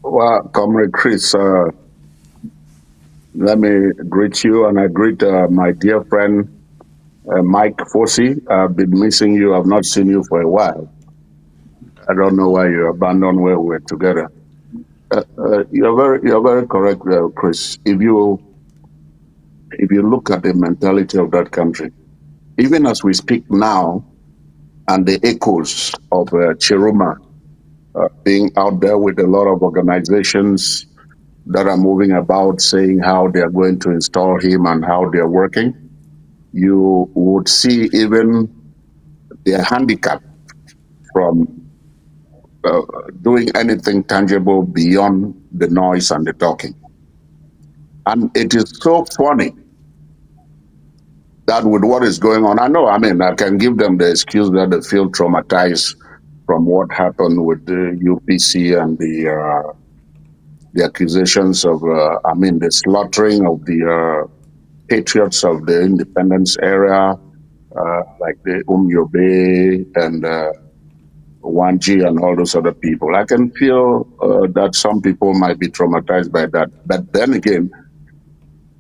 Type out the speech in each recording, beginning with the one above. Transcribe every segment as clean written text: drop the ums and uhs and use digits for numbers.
Well, Comrade Chris, let me greet you and I greet my dear friend Mike Fossey. I've been missing you. I've not seen you for a while. I don't know why you abandoned where we were together. You're very correct, Chris. If you look at the mentality of that country, even as we speak now, and the echoes of Chiruma being out there with a lot of organizations that are moving about saying how they are going to install him and how they are working, you would see even their handicap from uh, doing anything tangible beyond the noise and the talking. And it is so funny that with what is going on, I mean, I can give them the excuse that they feel traumatized from what happened with the UPC and the accusations of, the slaughtering of the patriots of the independence era, like the Umyobe and Wanji and all those other people. I can feel that some people might be traumatized by that. But then again,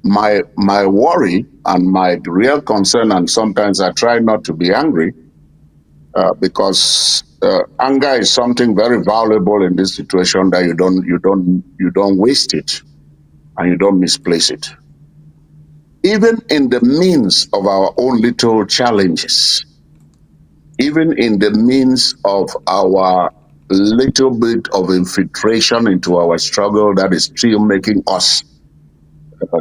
my worry and my real concern, and sometimes I try not to be angry, because anger is something very valuable in this situation that you don't waste it and you don't misplace it. Even in the means of our own little challenges, even in the means of our little bit of infiltration into our struggle that is still making us,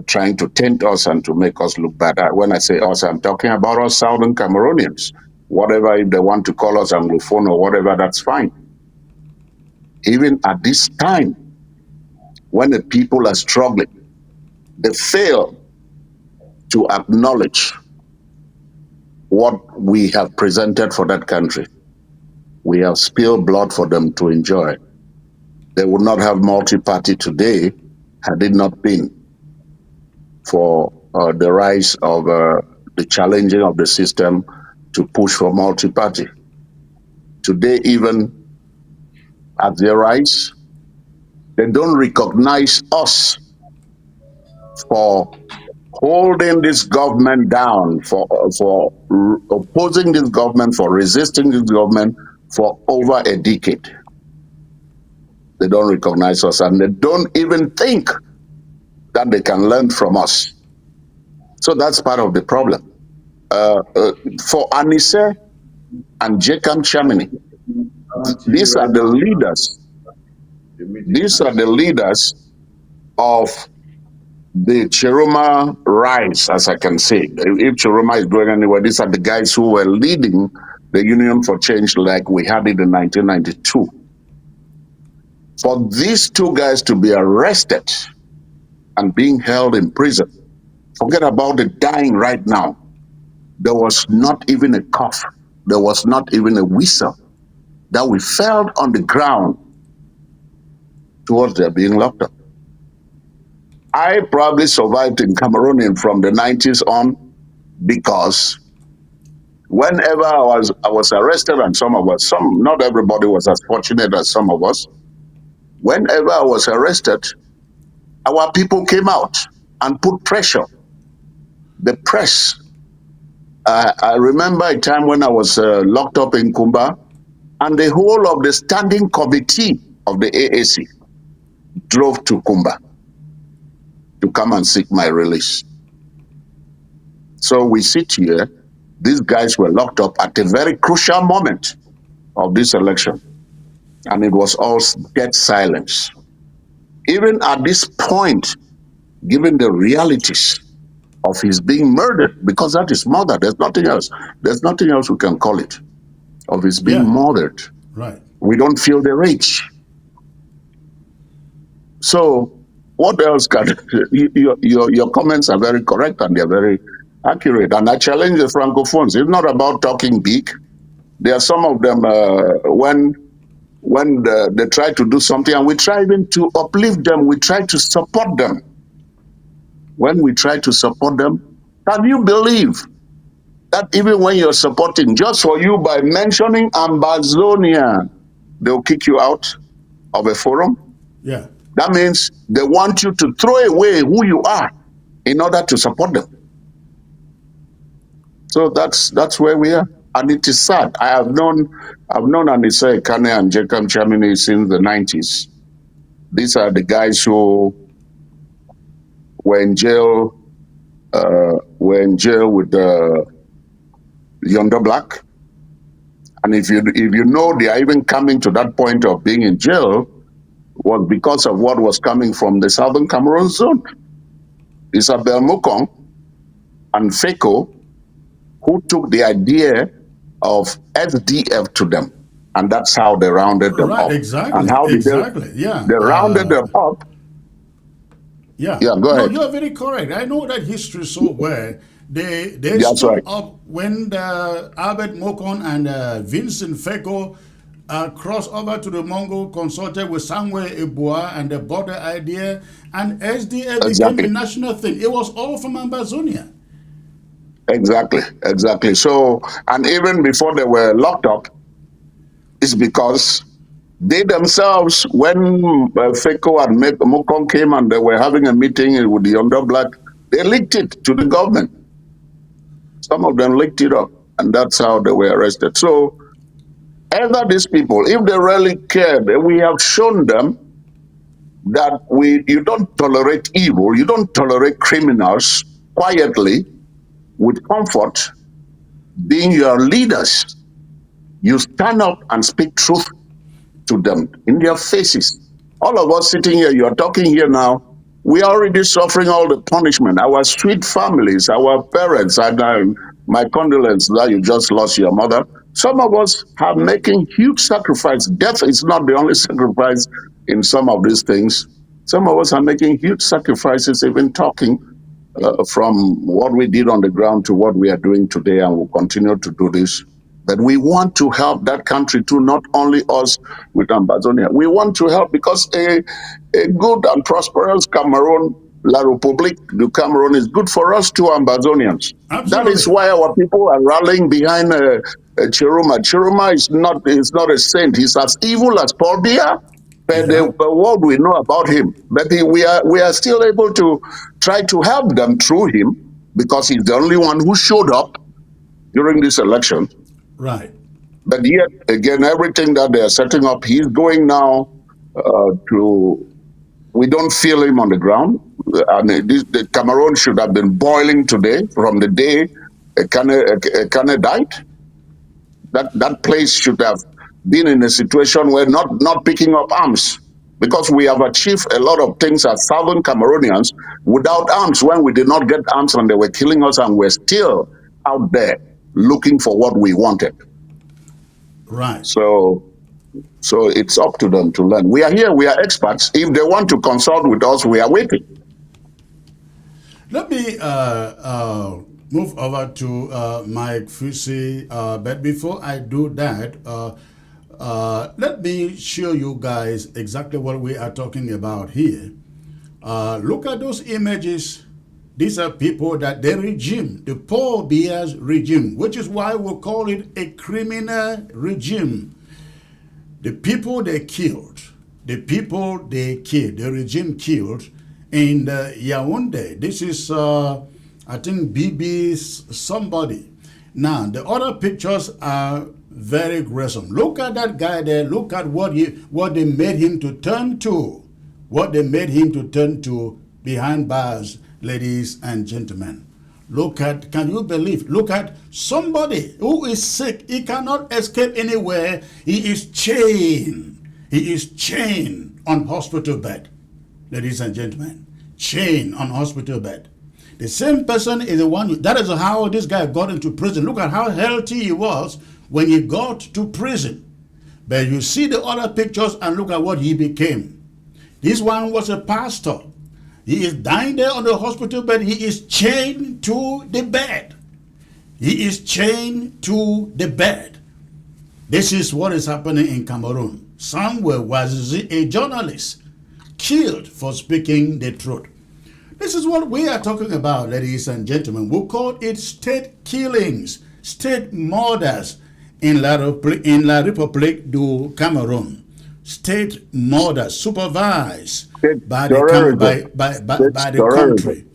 trying to taint us and to make us look bad. When I say us, I'm talking about us Southern Cameroonians. Whatever, if they want to call us Anglophone or whatever, that's fine. Even at this time, when the people are struggling, they fail to acknowledge what we have presented for that country. We have spilled blood for them to enjoy. They would not have multi-party today had it not been for the rise of the challenging of the system to push for multi-party. Today, even at their rise, they don't recognize us for holding this government down, for opposing this government, for resisting this government for over a decade. They don't recognize us, and they don't even think that they can learn from us. So that's part of the problem. For Anicet and Jacob Chamini, these are the leaders. These are the leaders of the Chiroma rise, as I can say. If Chiroma is going anywhere, these are the guys who were leading the Union for Change like we had it in 1992. For these two guys to be arrested and being held in prison, forget about the dying right now. There was not even a cough. There was not even a whistle that we felt on the ground towards their being locked up. I probably survived in Cameroon from the 90s on because whenever I was arrested, and not everybody was as fortunate as some of us. Whenever I was arrested, our people came out and put pressure. The press. I remember a time when I was locked up in Kumba, and the whole of the standing committee of the AAC drove to Kumba to come and seek my release. So we sit here. These guys were locked up at a very crucial moment of this election, and it was all dead silence. Even at this point, given the realities of his being murdered, because that is murder, there's nothing else. There's nothing else we can call it, of his being murdered. Right. We don't feel the rage. So what else can your comments are very correct and they're very accurate. And I challenge the Francophones. It's not about talking big. There are some of them when they try to do something, and we try even to uplift them, we try to support them. When we try to support them, can you believe that even when you're supporting, just for you by mentioning Ambazonia, they'll kick you out of a forum? Yeah. That means they want you to throw away who you are in order to support them. So that's where we are. And it is sad. I've known Anicet, Ekane and Jacob Chamini since the 90s. These are the guys who were in jail with the Younger Black. And if you know they are even coming to that point of being in jail was because of what was coming from the Southern Cameroon zone. Isabel Mukong and Feko, who took the idea of SDF to them. And that's how they rounded them Right, up. And exactly, how did exactly. Yeah. they rounded them up? Yeah. Yeah, go No, ahead. you're very correct. I know that history so well. They That's stood right. up when the Albert Mokon and Vincent Feko crossed over to the Mongol, consulted with Samuel Eboa and the border idea, and SDF became a Exactly. national thing. It was all from Amazonia. Exactly. So, and even before they were locked up, it's because they themselves, when Feko and Mukong came and they were having a meeting with the Younger Black, they leaked it to the government. Some of them licked it up, and that's how they were arrested. So, either these people, if they really cared, we have shown them that you don't tolerate evil, you don't tolerate criminals quietly with comfort, being your leaders. You stand up and speak truth to them in their faces. All of us sitting here, you're talking here now, we are already suffering all the punishment. Our sweet families, our parents, and my condolences that you just lost your mother. Some of us are making huge sacrifice. Death is not the only sacrifice in some of these things. Some of us are making huge sacrifices, even talking from what we did on the ground to what we are doing today, and will continue to do this. But we want to help that country too, not only us with Amazonia. We want to help because a good and prosperous Cameroon, La République du Cameroon, is good for us too, Ambazonians. That is Absolutely. why our people are rallying behind Chiruma. Chiruma is not a saint. He's as evil as Paul Biya. But Yeah. the world we know about him. But we are still able to try to help them through him because he's the only one who showed up during this election. Right. But yet again, everything that they are setting up, he's going now to. We don't feel him on the ground. And the Cameroon should have been boiling today from the day Ekane died. That place should have been in a situation where not picking up arms because we have achieved a lot of things as southern Cameroonians without arms when we did not get arms and they were killing us and we're still out there looking for what we wanted. Right. So it's up to them to learn. We are here, we are experts. If they want to consult with us, we are waiting. Let me move over to Mike Fusi, but before I do that, let me show you guys exactly what we are talking about here. Look at those images. These are people that the regime, the Paul Biya's regime, which is why we call it a criminal regime. The people they killed, the regime killed in Yaoundé. This is, I think, BB's somebody. Now, the other pictures are very gruesome. Look at that guy there. Look at what they made him to turn to. What they made him to turn to behind bars, ladies and gentlemen. Can you believe? Look at somebody who is sick. He cannot escape anywhere. He is chained. He is chained on hospital bed. Ladies and gentlemen, chained on hospital bed. The same person is the one, that is how this guy got into prison. Look at how healthy he was when he got to prison. But you see the other pictures and look at what he became. This one was a pastor. He is dying there on the hospital bed. He is chained to the bed. He is chained to the bed. This is what is happening in Cameroon. Samuel was a journalist killed for speaking the truth. This is what we are talking about, ladies and gentlemen. We call it state killings, state murders in La République du Cameroon. state murder supervised State by the terrorism. State by the terrorism. country.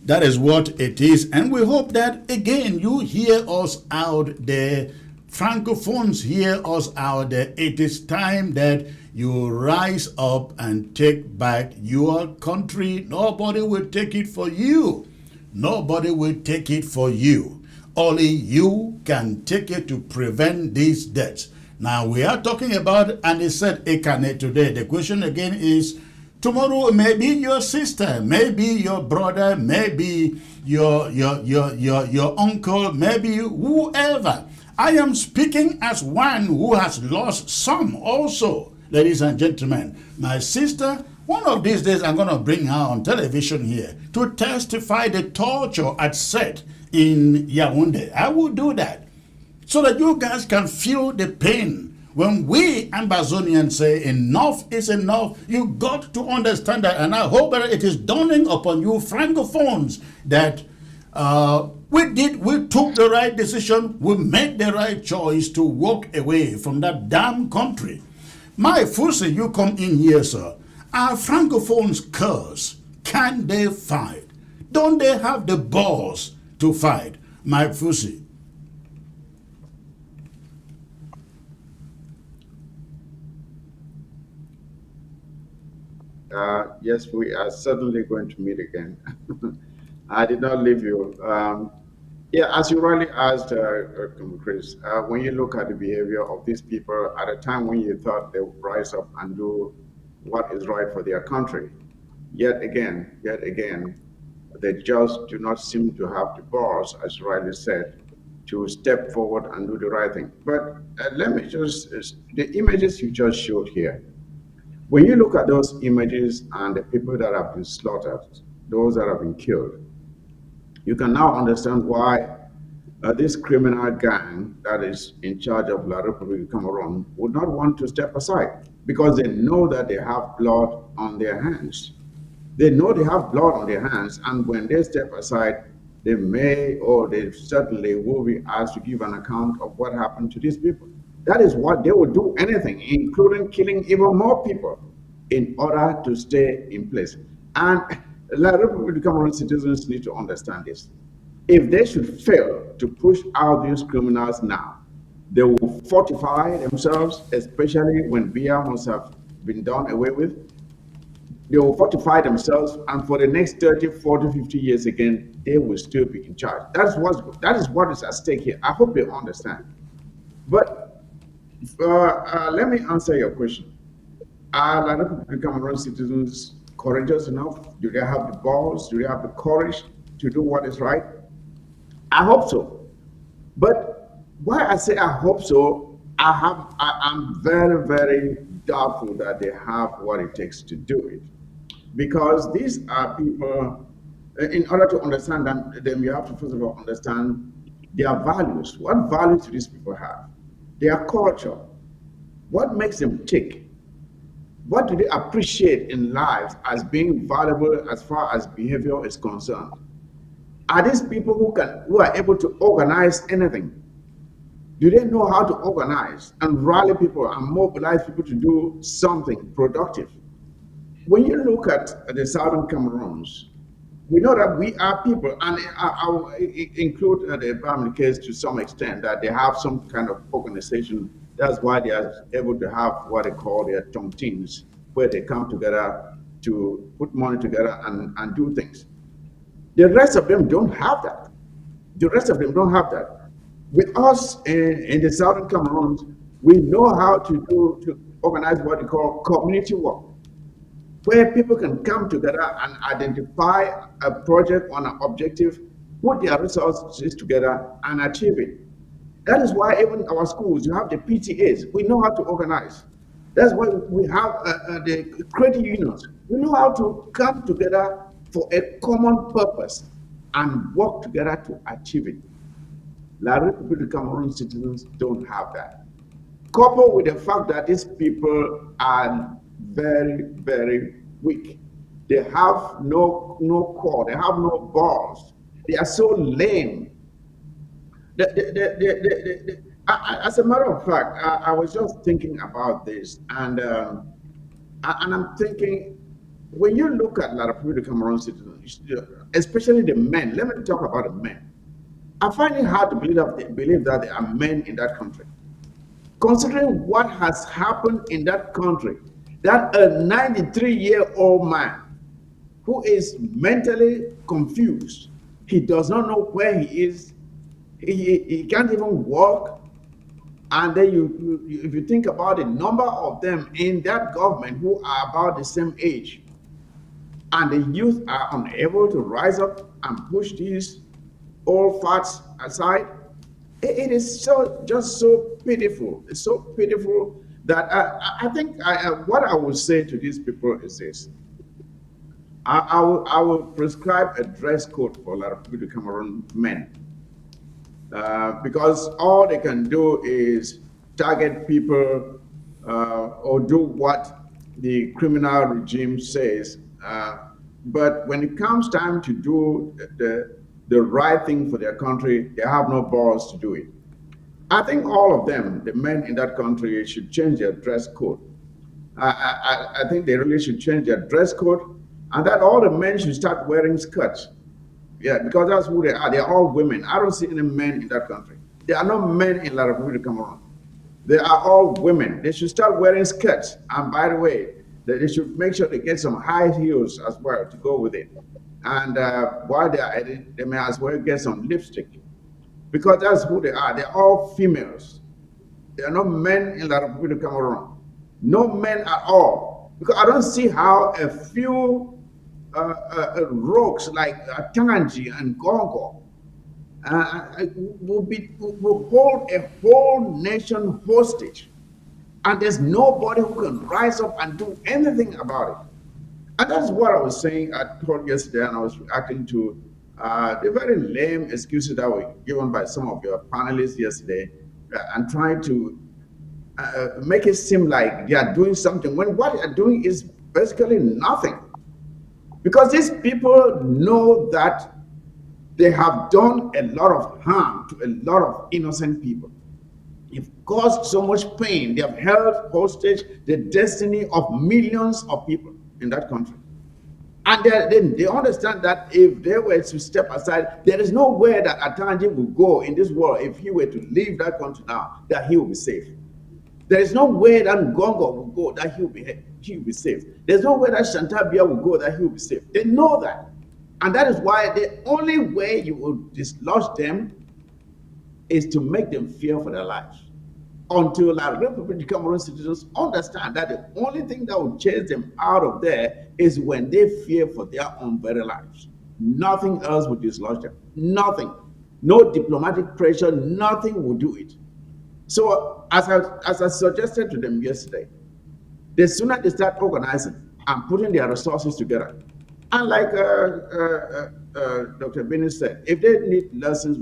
That is what it is. And we hope that, again, you hear us out there. Francophones hear us out there. It is time that you rise up and take back your country. Nobody will take it for you. Nobody will take it for you. Only you can take it to prevent these deaths. Now, we are talking about Anicet Ekane today. The question again is, tomorrow maybe your sister, maybe your brother, maybe your uncle, maybe whoever. I am speaking as one who has lost some also, ladies and gentlemen. My sister, one of these days I'm going to bring her on television here to testify the torture at set in Yaoundé. I will do that so that you guys can feel the pain. When we Amazonians say enough is enough, you got to understand that. And I hope that it is dawning upon you Francophones that we took the right decision, we made the right choice to walk away from that damn country. My Fusi, you come in here, sir. Are Francophones curse? Can they fight? Don't they have the balls to fight? My Fusi. Yes, we are certainly going to meet again. I did not leave you. Yeah, as you rightly asked, Chris, when you look at the behavior of these people at a time when you thought they would rise up and do what is right for their country, yet again, they just do not seem to have the balls, as you rightly said, to step forward and do the right thing. But let me just, the images you just showed here, when you look at those images and the people that have been slaughtered, those that have been killed, you can now understand why this criminal gang that is in charge of La Republic of Cameroon would not want to step aside because they know that they have blood on their hands. They know they have blood on their hands, and when they step aside, they may or they certainly will be asked to give an account of what happened to these people. That is what they would do, anything, including killing even more people in order to stay in place. And La Republic of Cameroon citizens need to understand this. If they should fail to push out these criminals now, they will fortify themselves, especially when BIA must have been done away with. They will fortify themselves, and for the next 30, 40, 50 years again, they will still be in charge. That is what is at stake here. I hope they understand. But let me answer your question. Are La Republic of Cameroon citizens courageous enough? Do they have the balls? Do they have the courage to do what is right? I hope so. But why I say I hope so, I'm very, very doubtful that they have what it takes to do it. Because these are people, in order to understand them, you have to first of all understand their values. What values do these people have? Their culture. What makes them tick? What do they appreciate in life as being valuable as far as behavior is concerned? Are these people who are able to organize anything? Do they know how to organize and rally people and mobilize people to do something productive? When you look at the Southern Cameroons, we know that we are people, and I will include the family case to some extent, that they have some kind of organization. That's why they are able to have what they call their tontines, where they come together to put money together and do things. The rest of them don't have that. The rest of them don't have that. With us in the Southern Cameroons, we know how to organize what we call community work, where people can come together and identify a project on an objective, put their resources together and achieve it. That is why even our schools, you have the PTAs. We know how to organize. That's why we have the credit unions. We know how to come together for a common purpose and work together to achieve it. La Republic of Cameroon citizens don't have that. Coupled with the fact that these people are very, very weak. They have no core, they have no balls. They are so lame. As a matter of fact, I was just thinking about this, and I'm thinking, when you look at a lot of people, Cameroon citizens, especially the men. Let me talk about the men. I find it hard to believe that there are men in that country. Considering what has happened in that country, that a 93-year-old man who is mentally confused, he does not know where he is, he can't even walk. And then if you think about the number of them in that government who are about the same age, and the youth are unable to rise up and push these old farts aside, it is so just so pitiful. It's so pitiful that I think what I would say to these people is this: I will prescribe a dress code for a lot of people, Cameroon men, because all they can do is target people or do what the criminal regime says. But when it comes time to do the right thing for their country, they have no balls to do it. I think all of them, the men in that country, should change their dress code. I think they really should change their dress code, and that all the men should start wearing skirts. Yeah, because that's who they are. They are all women. I don't see any men in that country. There are no men in La Republic of Cameroon. They are all women. They should start wearing skirts. And by the way, they should make sure they get some high heels as well to go with it. And while they are at it, they may as well get some lipstick, because that's who they are. They're all females. There are no men in La Republic of Cameroon. No men at all. Because I don't see how a few rogues like Tanganji and Gongo will hold a whole nation hostage. And there's nobody who can rise up and do anything about it. And that's what I was saying at court yesterday, and I was reacting to the very lame excuses that were given by some of your panelists yesterday, and trying to make it seem like they are doing something when what they are doing is basically nothing. Because these people know that they have done a lot of harm to a lot of innocent people. They've caused so much pain. They have held hostage the destiny of millions of people in that country. And they understand that if they were to step aside, there is no way that Atanji will go in this world if he were to leave that country now, that he will be safe. There is no way that Ngongo will go that he'll be safe. There's no way that Shantabia will go that he'll be safe. They know that. And that is why the only way you will dislodge them is to make them fear for their lives. Until the Republic of Cameroon citizens understand that the only thing that will chase them out of there is when they fear for their own very lives. Nothing else will dislodge them. Nothing. No diplomatic pressure, nothing will do it. So, as I suggested to them yesterday, the sooner they start organizing and putting their resources together, and like Dr. Bini said, if they need lessons,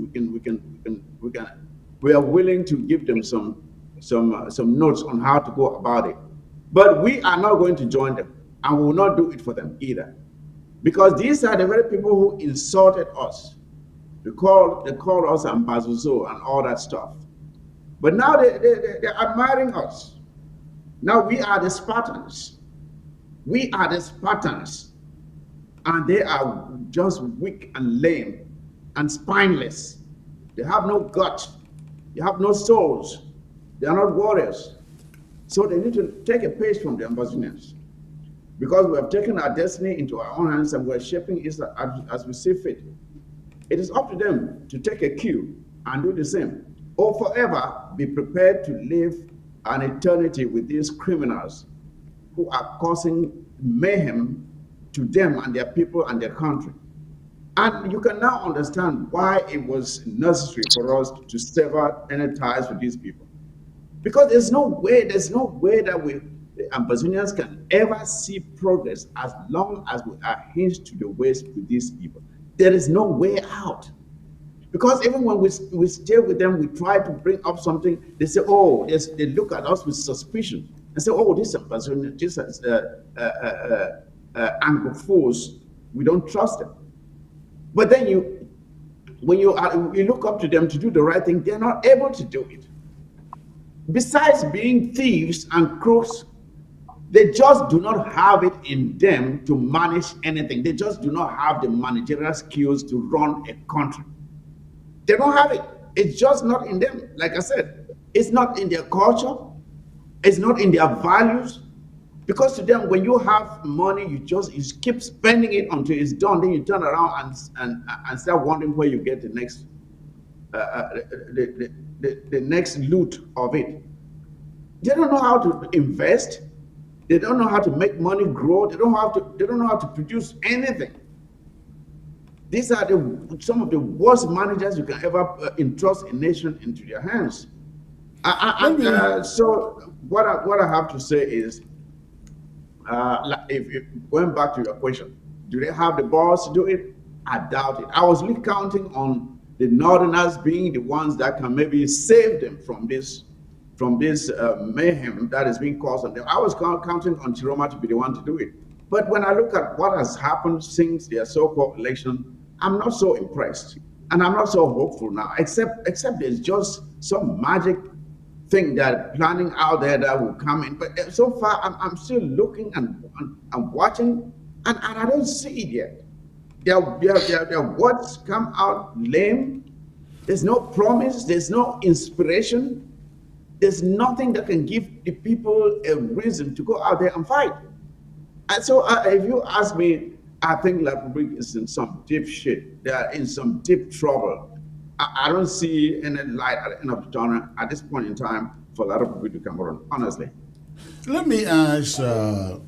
we are willing to give them some notes on how to go about it. But we are not going to join them, and we will not do it for them either, because these are the very people who insulted us. They called us Ambazuzo and all that stuff. But now they're admiring us. Now we are the Spartans. We are the Spartans. And they are just weak and lame and spineless. They have no guts. They have no souls. They are not warriors. So they need to take a page from the Ambazonians. Because we have taken our destiny into our own hands and we're shaping it as we see fit. It is up to them to take a cue and do the same, or forever be prepared to live an eternity with these criminals who are causing mayhem to them and their people and their country. And you can now understand why it was necessary for us to sever any ties with these people. Because there's no way that the Ambazonians can ever see progress as long as we are hinged to the waist with these people. There is no way out. Because even when we stay with them, we try to bring up something, they say, oh, they look at us with suspicion and say, oh, this is Anglophones, we don't trust them. But then when you look up to them to do the right thing, they're not able to do it. besides being thieves and crooks, they just do not have it in them to manage anything. They just do not have the managerial skills to run a country. They don't have it. It's just not in them. Like I said, it's not in their culture. It's not in their values. Because to them, when you have money, you keep spending it until it's done. Then you turn around and start wondering where you get the next the next loot of it. They don't know how to invest. They don't know how to make money grow. They don't know how to produce anything. These are some of the worst managers you can ever entrust a nation into their hands. Let And me so what I have to say is, if going back to your question, do they have the balls to do it? I doubt it. I was really counting on the Northerners being the ones that can maybe save them from this mayhem that is being caused on them. I was counting on Chiroma to be the one to do it. But when I look at what has happened since their so-called election, I'm not so impressed, and I'm not so hopeful now. Except there's just some magic thing that planning out there that will come in. But so far, I'm still looking and watching, and I don't see it yet. Their words come out lame. There's no promise. There's no inspiration. There's nothing that can give the people a reason to go out there and fight. And so, if you ask me, I think La Republic is in some deep shit. They are in some deep trouble. I don't see any light at the end of the tunnel at this point in time for La Republic to come around, honestly. let me ask Ebony.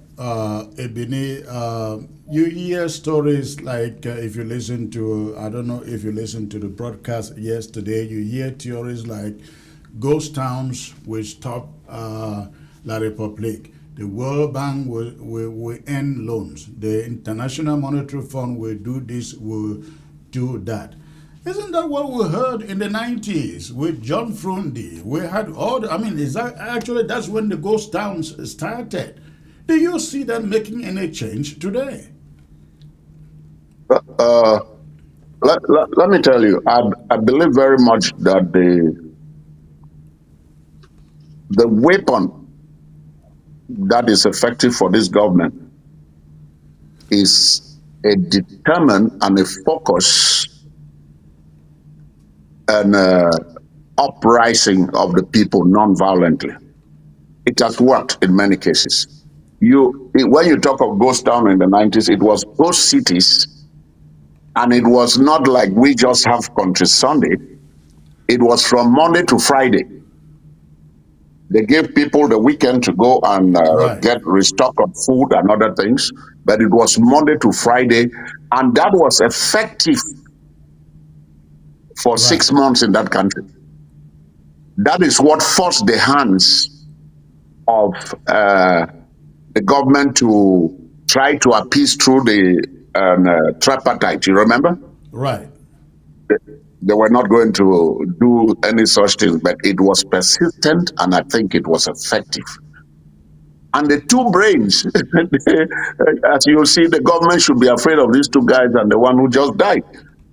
You hear stories like if you listen to I don't know if you listened to the broadcast yesterday. You hear theories like ghost towns will stop La Republique. The World Bank will end loans. The International Monetary Fund will do this, will do that. Isn't that what we heard in the 90s with John Frundi? We had all I mean, is that actually that's when the ghost towns started. Do you see that making any change today? Uh, let me tell you, I believe very much that the weapon that is effective for this government is a determined and a focus and uprising of the people non-violently. It has worked in many cases. When you talk of ghost town in the 90s, it was ghost cities, and it was not like we just have country Sunday. It was from Monday to Friday. They gave people the weekend to go and Right, get restock of food and other things, but it was Monday to Friday, and that was effective for right, 6 months in that country. That is what forced the hands of the government to try to appease through the tripartite. You remember? right. They were not going to do any such thing, but it was persistent, and I think it was effective. And the two brains, as you'll see, the government should be afraid of these two guys and the one who just died.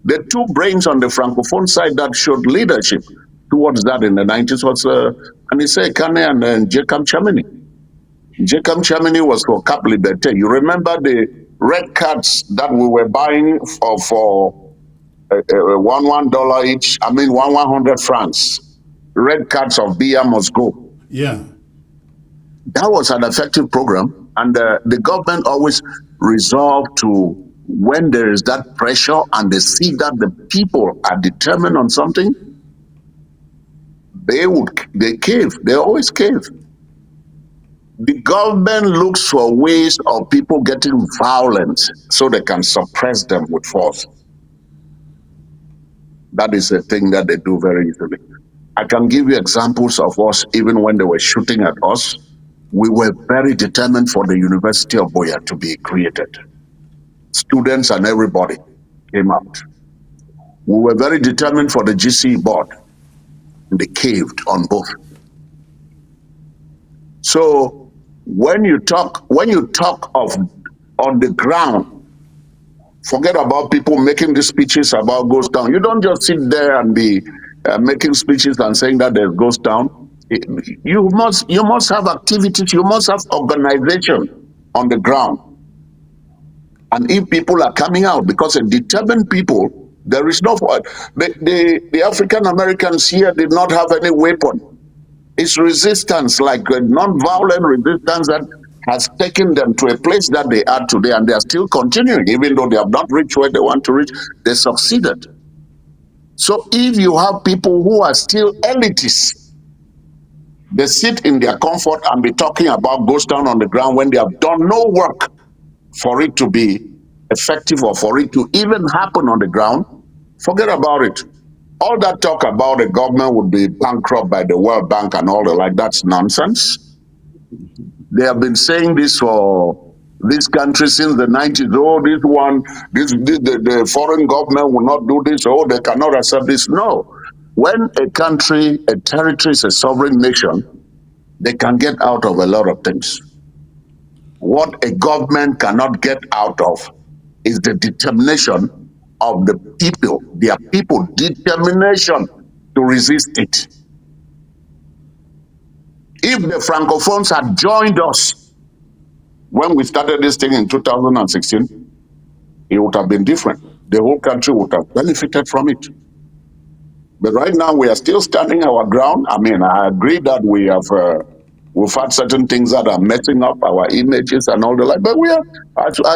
The two brains on the francophone side that showed leadership towards that in the 90s was Anicet Ekane and Jacob Chamini. Jacob Chamini was for Cap Liberté. You remember the red cards that we were buying for $1 each? I mean, 100 francs. Red cards of Bia must go. Yeah, That was an effective program, and the government always resolved to, when there is that pressure and they see that the people are determined on something, they cave. They always cave. The government looks for ways of people getting violent so they can suppress them with force. That is a thing that they do very easily. I can give you examples of us, even when they were shooting at us, we were very determined for the University of Boya to be created. Students and everybody came out. We were very determined for the GC board, and they caved on both. So when you talk of on the ground, forget about people making these speeches about ghost town. You don't just sit there and be making speeches and saying that there's ghost town. You must have activities, you must have organization on the ground. And if people are coming out, because a determined people, there is no the African Americans here did not have any weapon. It's resistance, like a non-violent resistance, that has taken them to a place that they are today, and they are still continuing, even though they have not reached where they want to reach. They succeeded. So if you have people who are still elitists, they sit in their comfort and be talking about ghost town on the ground when they have done no work for it to be effective or for it to even happen on the ground, forget about it. All that talk about the government would be bankrupt by the World Bank and all the like, that's nonsense. They have been saying this for this country since the 90s. Oh, this one, the foreign government will not do this. Oh, they cannot accept this. No. When a country, a territory is a sovereign nation, they can get out of a lot of things. What a government cannot get out of is the determination of the people, their people, determination to resist it. If the Francophones had joined us when we started this thing in 2016, it would have been different. The whole country would have benefited from it. But right now, we are still standing our ground. I mean, I agree that we've had certain things that are messing up our images and all the like. But we are,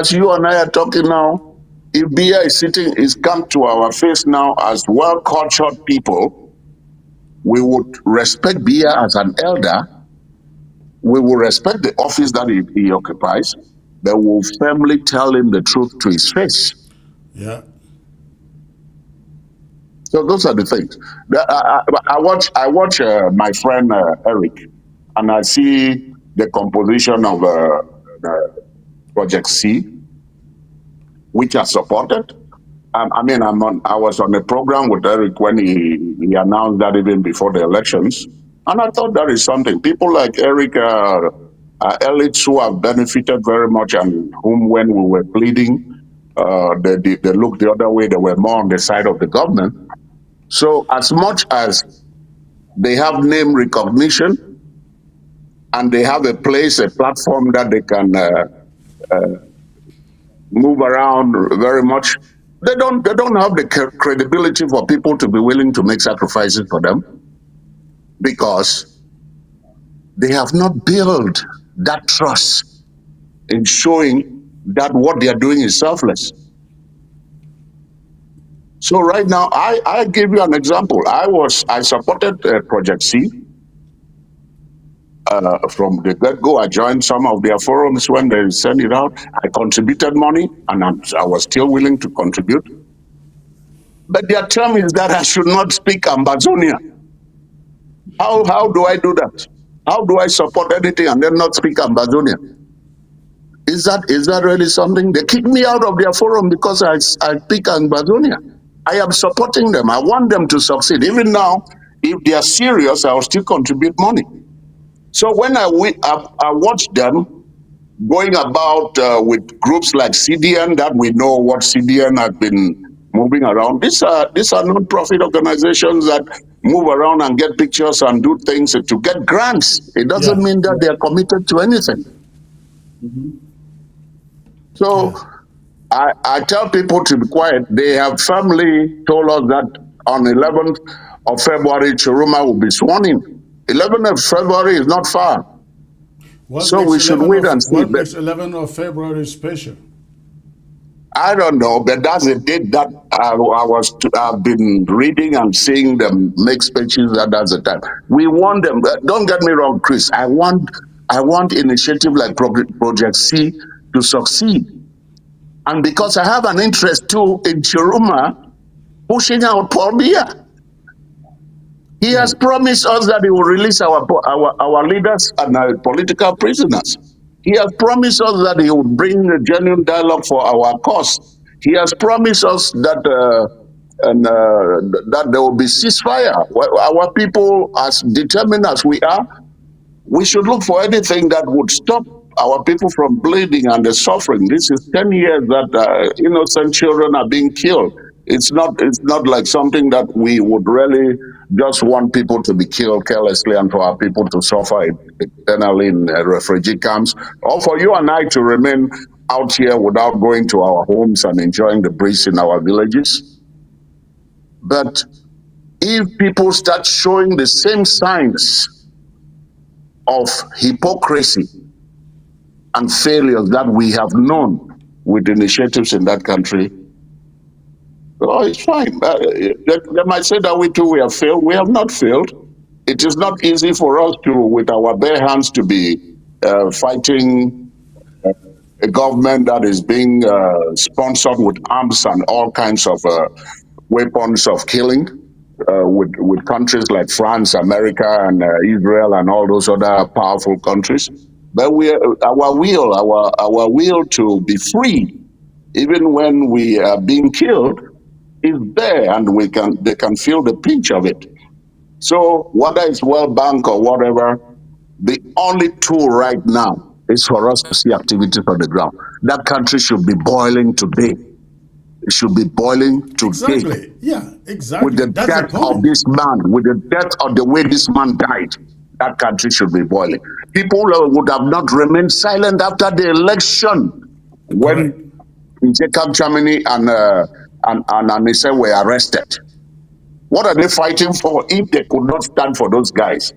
as you and I are talking now, if Bia is come to our face now as well cultured people, we would respect Bia as an elder. We will respect the office that he occupies, but we'll firmly tell him the truth to his face. Yeah. So those are the things. I watch my friend Eric, and I see the composition of Project C, which are supported. I mean, I was on a program with Eric when he announced that even before the elections, and I thought that is something. People like Eric are elites who have benefited very much, and whom, when we were pleading, they looked the other way. They were more on the side of the government. So, as much as they have name recognition and they have a place, a platform that they can move around very much, they don't have the credibility for people to be willing to make sacrifices for them, because they have not built that trust in showing that what they are doing is selfless. So right now, I give you an example. I supported Project C from the get go. I joined some of their forums when they sent it out. I contributed money, and I was still willing to contribute. But their term is that I should not speak Ambazonia. How do I do that? How do I support anything and then not speak Ambazonia? Is that really something? They kick me out of their forum because I speak Ambazonia. I am supporting them. I want them to succeed. Even now, if they are serious, I will still contribute money. So when I watch them going about with groups like CDN, that we know what CDN has been moving around. These are non-profit organizations that move around and get pictures and do things to get grants. It doesn't Yeah. mean that they are committed to anything. So Yeah. I tell people to be quiet. They have firmly told us that on 11th of February, Chiruma will be sworn in. 11th of February is not far. So we should wait and see. What But makes 11th of February special? I don't know, but that's a date that I've been reading and seeing them make speeches. That's the time we want them. Don't get me wrong, Chris. I want initiative like Project C to succeed, and because I have an interest too in Chiruma pushing out Paul Biya. He Yeah. has promised us that he will release our leaders and our political prisoners. He has promised us that he will bring a genuine dialogue for our cause. He has promised us that that there will be ceasefire. Our people, as determined as we are, we should look for anything that would stop our people from bleeding and the suffering. This is 10 years that innocent children are being killed. It's not like something that we would really just want people to be killed carelessly and for our people to suffer eternally in refugee camps, or for you and I to remain out here without going to our homes and enjoying the breeze in our villages. But if people start showing the same signs of hypocrisy and failures that we have known with initiatives in that country, oh, it's fine. They might say that we too we have failed. We have not failed. It is not easy for us to, with our bare hands, to be fighting a government that is being sponsored with arms and all kinds of weapons of killing, with countries like France, America, and Israel, and all those other powerful countries. But our will to be free, even when we are being killed, is there, and they can feel the pinch of it. So whether it's World Bank or whatever, the only tool right now is for us to see activities on the ground. That country should be boiling today. It should be boiling today Exactly. Yeah, with exactly. the That's the death of point. this man, with the death of the way this man died. That country should be boiling. People would have not remained silent after the election when Correct. Jacob Germany and Anicet were arrested. What are they fighting for if they could not stand for those guys?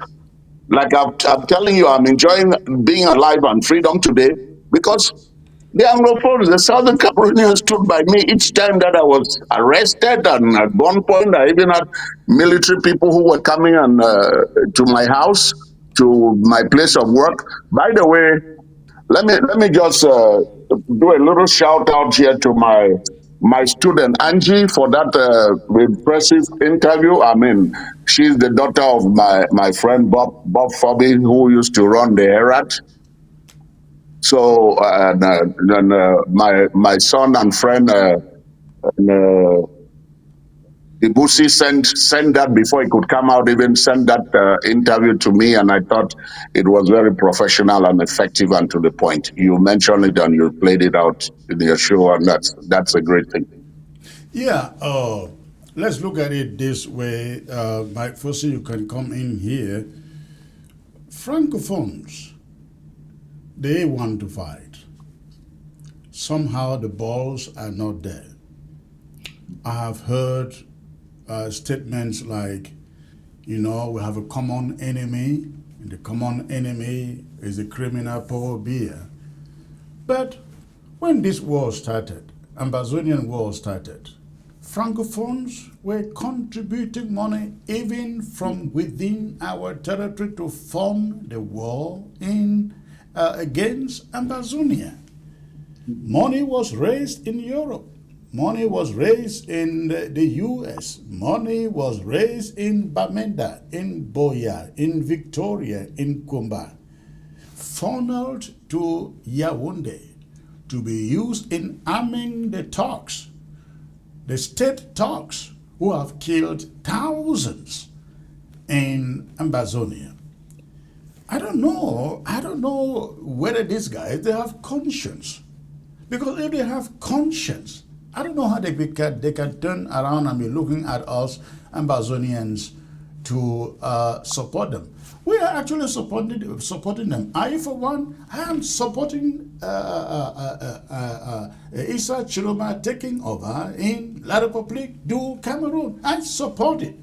Like I'm telling you, I'm enjoying being alive and freedom today because the Anglophones, the Southern Cameroonians stood by me each time that I was arrested, and at one point I even had military people who were coming and to my house, to my place of work. By the way, let me just do a little shout out here to my student Angie for that impressive interview. I mean, she's the daughter of my friend Bob Foby, who used to run the Herald. So my son and friend uh, Ibusi sent that before it could come out. Even sent that interview to me, and I thought it was very professional and effective and to the point. You mentioned it and you played it out in your show, and that's a great thing. Yeah, let's look at it this way. Mike Fossey, you can come in here. Francophones, they want to fight. Somehow the balls are not there. I have heard statements like, we have a common enemy, and the common enemy is the criminal Paul Biya. But when this war started, Ambazonian war started, Francophones were contributing money even from within our territory to fund the war against Ambazonia. Money was raised in Europe. Money was raised in the US. Money was raised in Bamenda, in Boya, in Victoria, in Kumba, funneled to Yaoundé to be used in arming the Turks, the state Turks who have killed thousands in Ambazonia. I don't know whether these guys, they have conscience. Because if they have conscience, I don't know how they can turn around and be looking at us Ambazonians to support them. We are actually supporting them. I, for one, I am supporting Issa Chiroma taking over in La République du Cameroon. I support it.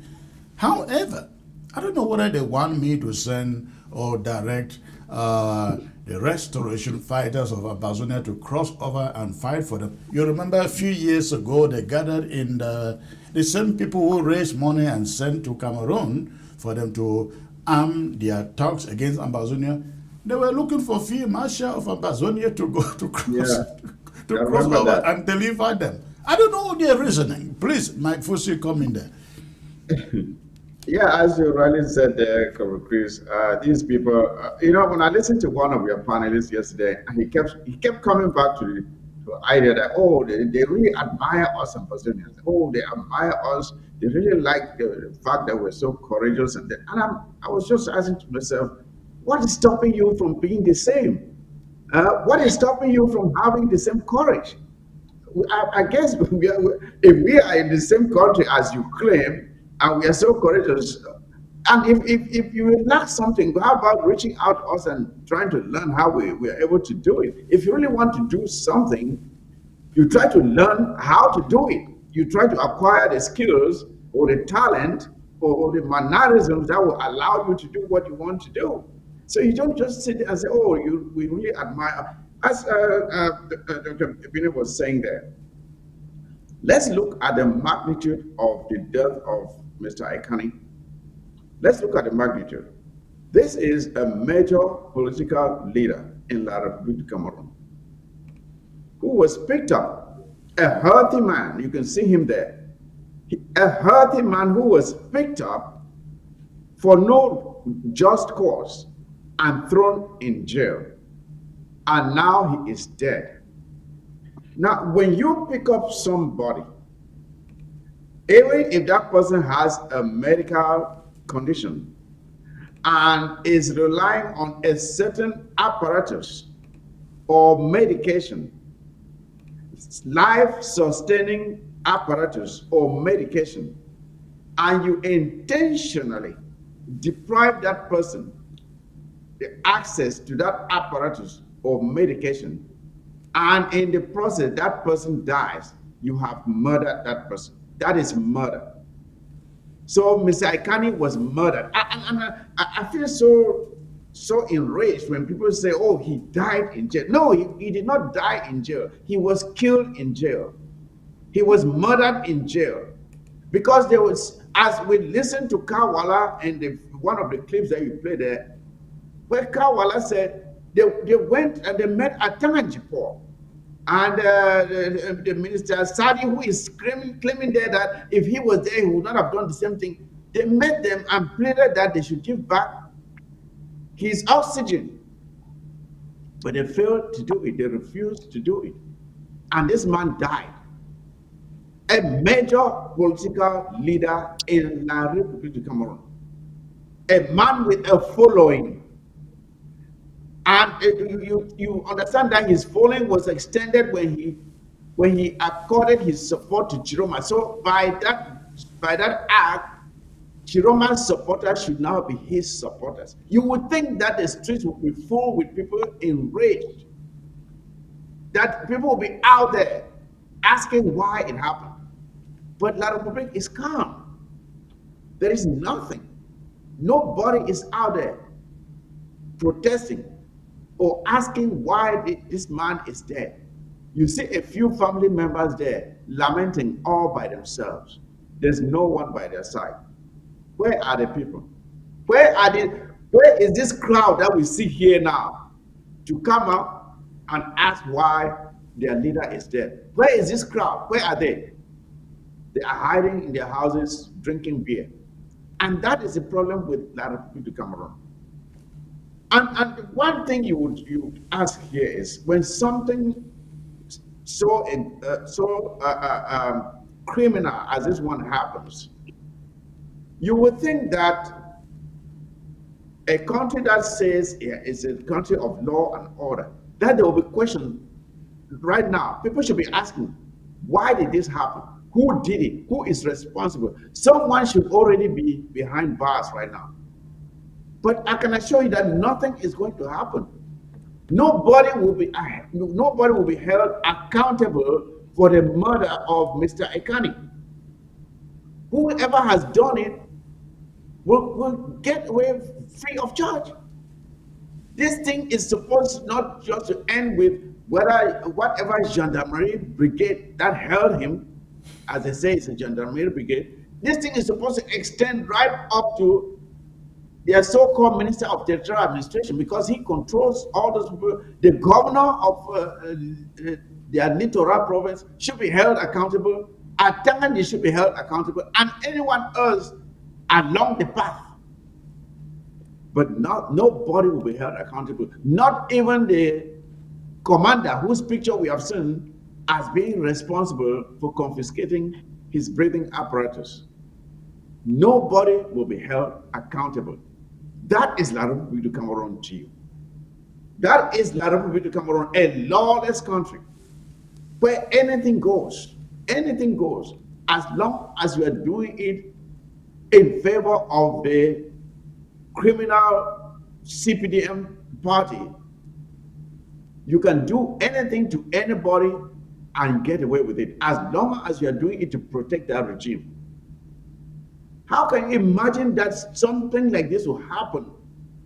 However, I don't know whether they want me to send or direct the restoration fighters of Amazonia to cross over and fight for them. You remember a few years ago they gathered in the same people who raised money and sent to Cameroon for them to arm their talks against Amazonia. They were looking for Field Marshal of Amazonia to go to cross Yeah, to I cross remember over that. and deliver them. I don't know their reasoning. Please, Mike Fossey, come in there. Yeah, as you rightly said there, Cover Chris, these people, when I listened to one of your panelists yesterday, he kept coming back to the idea that, oh, they really admire us Ambazonians. Oh, they admire us. They really like the fact that we're so courageous. I was just asking to myself, what is stopping you from being the same? What is stopping you from having the same courage? I guess if we are in the same country as you claim, and we are so courageous. And if you lack something, how about reaching out to us and trying to learn how we are able to do it? If you really want to do something, you try to learn how to do it. You try to acquire the skills or the talent or the mannerisms that will allow you to do what you want to do. So you don't just sit there and say, "Oh, we really admire." As Dr. Bini was saying there, let's look at the magnitude of the death of Mr. Ekane. Let's look at the magnitude. This is a major political leader in La Republique du Cameroon who was picked up, a healthy man, you can see him there, a healthy man who was picked up for no just cause and thrown in jail. And now he is dead. Now, when you pick up somebody, even if that person has a medical condition and is relying on a certain apparatus or medication, life sustaining apparatus or medication, and you intentionally deprive that person the access to that apparatus or medication, and in the process that person dies, you have murdered that person. That is murder. So Mr. Ekane was murdered. I feel so enraged when people say, "Oh, he died in jail." No, he did not die in jail. He was killed in jail. He was murdered in jail because there was, as we listened to Kawala and one of the clips that you played there, where Kawala said they went and they met at Tangipo. And the minister Sadi, who is claiming there that if he was there, he would not have done the same thing. They met them and pleaded that they should give back his oxygen. But they failed to do it. They refused to do it. And this man died. A major political leader in La Republique du Cameroon. A man with a following. And you understand that his following was extended when he accorded his support to Chiroma. So by that act, Chiroma's supporters should now be his supporters. You would think that the streets would be full with people enraged, that people will be out there asking why it happened. But La Republique is calm. There is nothing. Nobody is out there protesting or asking why this man is dead. You see a few family members there lamenting all by themselves. There's no one by their side. Where are the people? Where is this crowd that we see here now to come up and ask why their leader is dead? Where is this crowd? Where are they? They are hiding in their houses, drinking beer. And that is the problem with La Republique du Cameroon. And one thing you would ask here is, when something so criminal as this one happens, you would think that a country that says it's a country of law and order, that there will be questions right now. People should be asking, why did this happen? Who did it? Who is responsible? Someone should already be behind bars right now. But I can assure you that nothing is going to happen. Nobody will be held accountable for the murder of Mr. Ekane. Whoever has done it will get away free of charge. This thing is supposed not just to end with whatever gendarmerie brigade that held him, as they say it's a gendarmerie brigade. This thing is supposed to extend right up to their so-called Minister of Territorial Administration, because he controls all those people. The governor of their littoral province should be held accountable. Atangani should be held accountable, and anyone else along the path. But nobody will be held accountable. Not even the commander whose picture we have seen as being responsible for confiscating his breathing apparatus. Nobody will be held accountable. That is La Republique du Cameroon to you. That is La Republique du Cameroon, a lawless country where anything goes, as long as you are doing it in favor of the criminal CPDM party. You can do anything to anybody and get away with it as long as you are doing it to protect that regime. How can you imagine that something like this will happen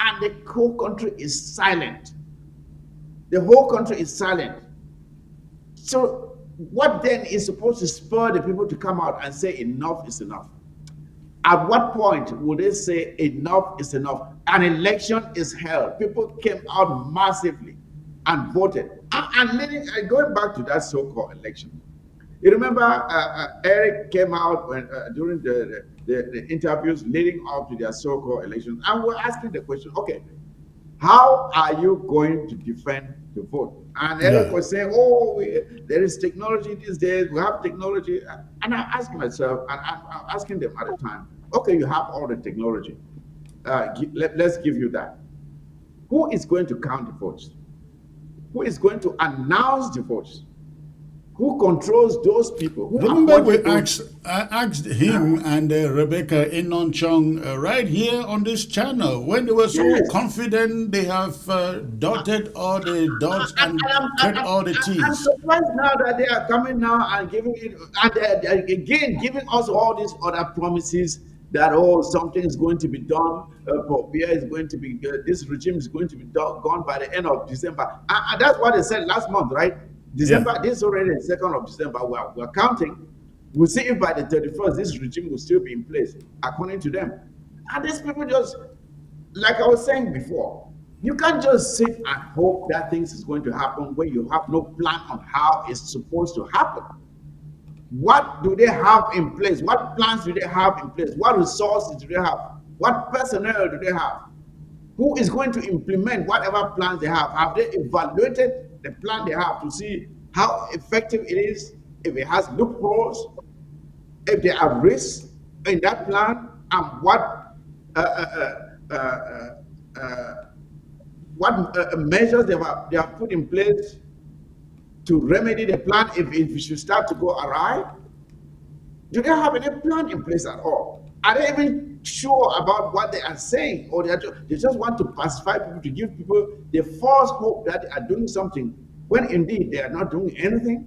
and the whole country is silent? The whole country is silent. So, what then is supposed to spur the people to come out and say enough is enough? At what point will they say enough is enough? An election is held. People came out massively and voted. And going back to that so-called election, you remember Eric came out during the interviews leading up to their so-called elections, and we're asking the question, okay, how are you going to defend the vote? And Eric Yeah. was saying, oh, there is technology these days, we have technology. And I asked myself, and I'm asking them at the time, okay, you have all the technology. Let's give you that. Who is going to count the votes? Who is going to announce the votes? Who controls those people? Who Remember, we appointed those? asked him and Rebecca Inon Chong right here on this channel when they were so Yes. confident they have dotted all the dots And, and and cut all the I'm T's. surprised now that they are coming now and giving it, and they're again giving us all these other promises that, oh, something is going to be done, Popia is going to be, this regime is going to be gone by the end of December. And that's what they said last month, right? Yeah. December, this is already the 2nd of December. We're counting. We'll see if by the 31st this regime will still be in place, according to them. And these people just, like I was saying before, you can't just sit and hope that things is going to happen when you have no plan on how it's supposed to happen. What do they have in place? What plans do they have in place? What resources do they have? What personnel do they have? Who is going to implement whatever plans they have? Have they evaluated the plan they have to see how effective it is, if it has loopholes, if there are risks in that plan, and uh, uh, uh, uh, uh, what measures they have put in place to remedy the plan if it should start to go awry? Do they have any plan in place at all? Are they even sure about what they are saying, or they just want to pacify people, to give people the false hope that they are doing something when indeed they are not doing anything?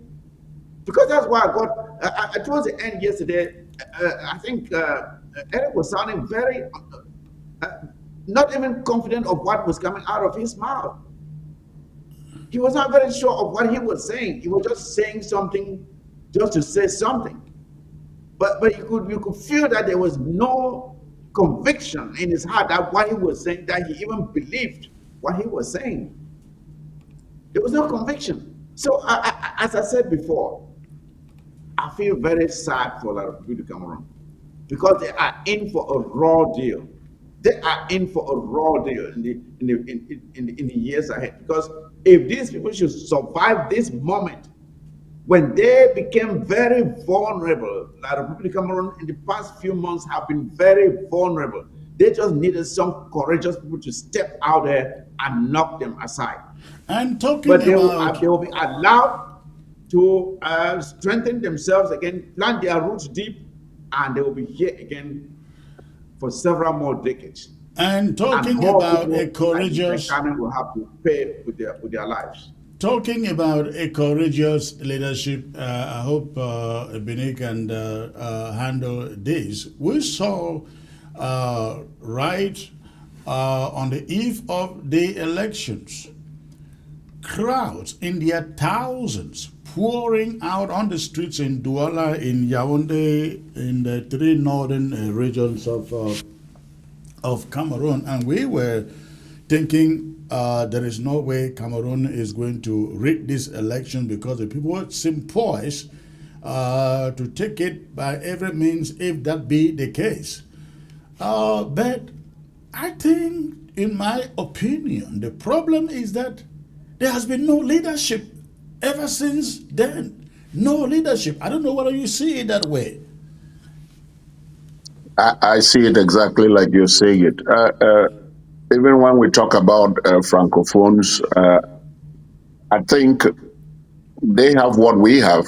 Because that's why I got towards the end yesterday. I think Eric was sounding very uh, not even confident of what was coming out of his mouth. He was not very sure of what he was saying. He was just saying something just to say something. But you could feel that there was no conviction in his heart that what he was saying, that he even believed what he was saying. There was no conviction. So as I said before, I feel very sad for a lot of people to come around because they are in for a raw deal. They are in for a raw deal in the years ahead. Because if these people should survive this moment, when they became very vulnerable, like the Republic of Cameroon in the past few months have been very vulnerable. They just needed some courageous people to step out there and knock them aside. And talking But about they will be allowed to strengthen themselves again, plant their roots deep, and they will be here again for several more decades. and And talking more about a people like courageous Ekane will have to pay with their lives. talking about a courageous leadership. I hope Benin can handle this. We saw right on the eve of the elections, crowds in their thousands pouring out on the streets in Douala, in Yaoundé, in the three northern regions of Cameroon, and we were thinking there is no way Cameroon is going to rig this election because the people seem poised to take it by every means if that be the case. But I think, in my opinion, the problem is that there has been no leadership ever since then. No leadership. I don't know whether you see it that way. I see it exactly like you're saying it. Even when we talk about francophones, I think they have what we have,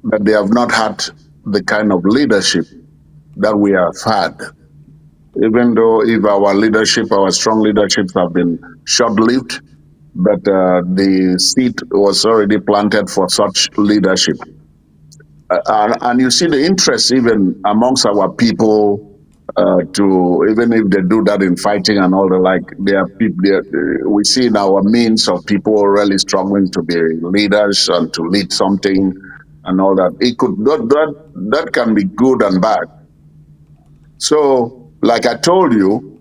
but they have not had the kind of leadership that we have had. Even though if our leadership, our strong leaderships have been short-lived, but the seed was already planted for such leadership. And you see the interest even amongst our people to, even if they do that in fighting and all the like, there are people there, we see in our means of people really struggling to be leaders and to lead something and all that. It could that can be good and bad. So, like I told you,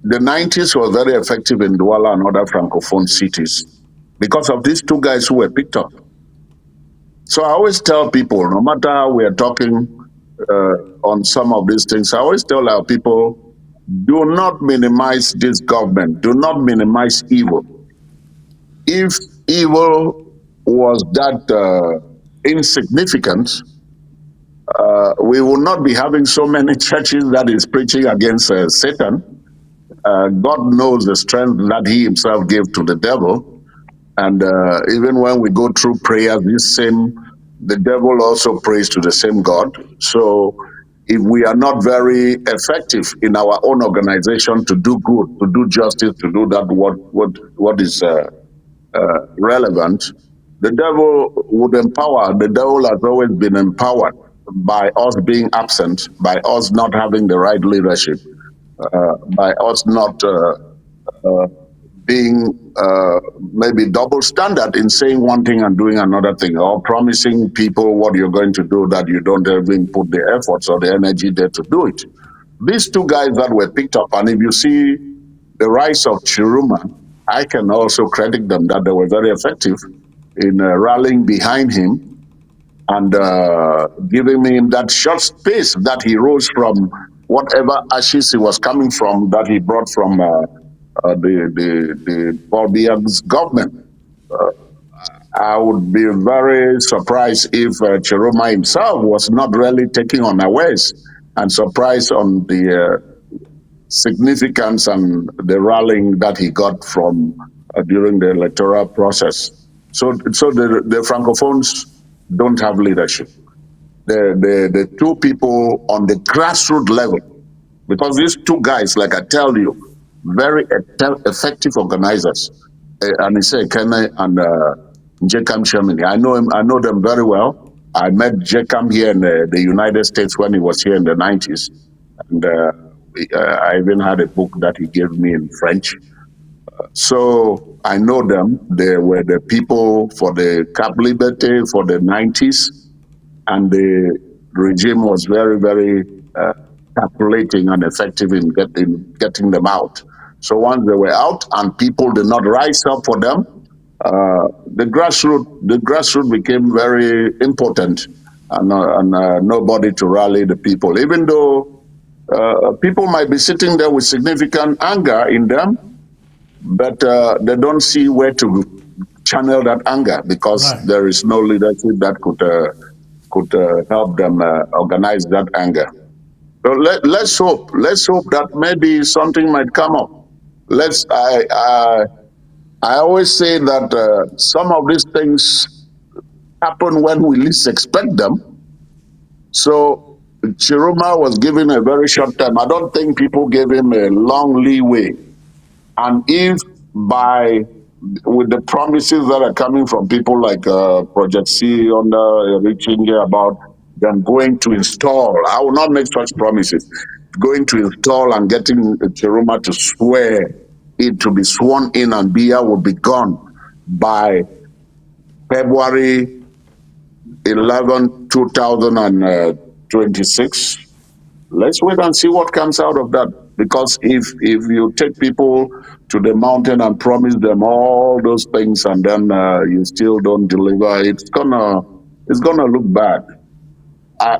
the 90s was very effective in Douala and other francophone cities because of these two guys who were picked up. So I always tell people, no matter how we are talking uh, on some of these things, I always tell our people, do not minimize this government. Do not minimize evil. If evil was that insignificant, we will not be having so many churches that is preaching against Satan. God knows the strength that he himself gave to the devil. And even when we go through prayers, the devil also prays to the same God. So if we are not very effective in our own organization to do good, to do justice, to do that what is relevant, the devil would empower. The devil has always been empowered by us being absent, by us not having the right leadership, by us not being maybe double standard in saying one thing and doing another thing, or promising people what you're going to do that you don't even put the efforts or the energy there to do it. These two guys that were picked up, and if you see the rise of Chiruma, I can also credit them that they were very effective in rallying behind him and giving him that short space that he rose from whatever ashes he was coming from, that he brought from the Paul Biya's government. I would be very surprised if Chiroma himself was not really taking unawares and surprised on the significance and the rallying that he got from during the electoral process. So the Francophones don't have leadership. The two people on the grassroots level, because these two guys, like I tell you, very effective organizers, Anicet Ekane and Jekam Sherman. I know him. I know them very well. I met Jekam here in the United States when he was here in the 90s, and I even had a book that he gave me in French. So I know them. They were the people for the Cap Liberté for the 90s, and the regime was very, very calculating and effective in getting them out. So once they were out and people did not rise up for them, the grassroots became very important, and nobody to rally the people. Even though people might be sitting there with significant anger in them, but they don't see where to channel that anger because Right. there is no leadership that could help them organize that anger. So let's hope that maybe something might come up. Let's I always say that some of these things happen when we least expect them. So Chiroma was given a very short time. I don't think people gave him a long leeway. And if by with the promises that are coming from people like Project C under reaching here about them going to install, I will not make such promises. Going to install and getting Chiroma to swear it to be sworn in and Bia will be gone by February 11, 2026. Let's wait and see what comes out of that. Because if you take people to the mountain and promise them all those things and then you still don't deliver, it's gonna look bad.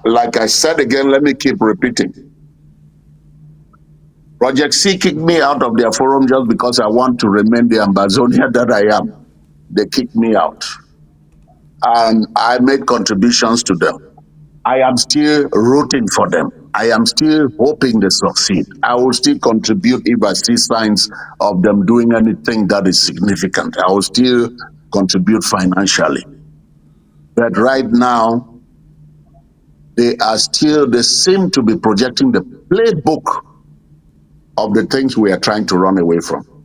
Like I said again, let me keep repeating. Project C kicked me out of their forum just because I want to remain the Ambazonia that I am. They kicked me out, and I made contributions to them. I am still rooting for them. I am still hoping they succeed. I will still contribute if I see signs of them doing anything that is significant. I will still contribute financially. But right now, they seem to be projecting the playbook of the things we are trying to run away from.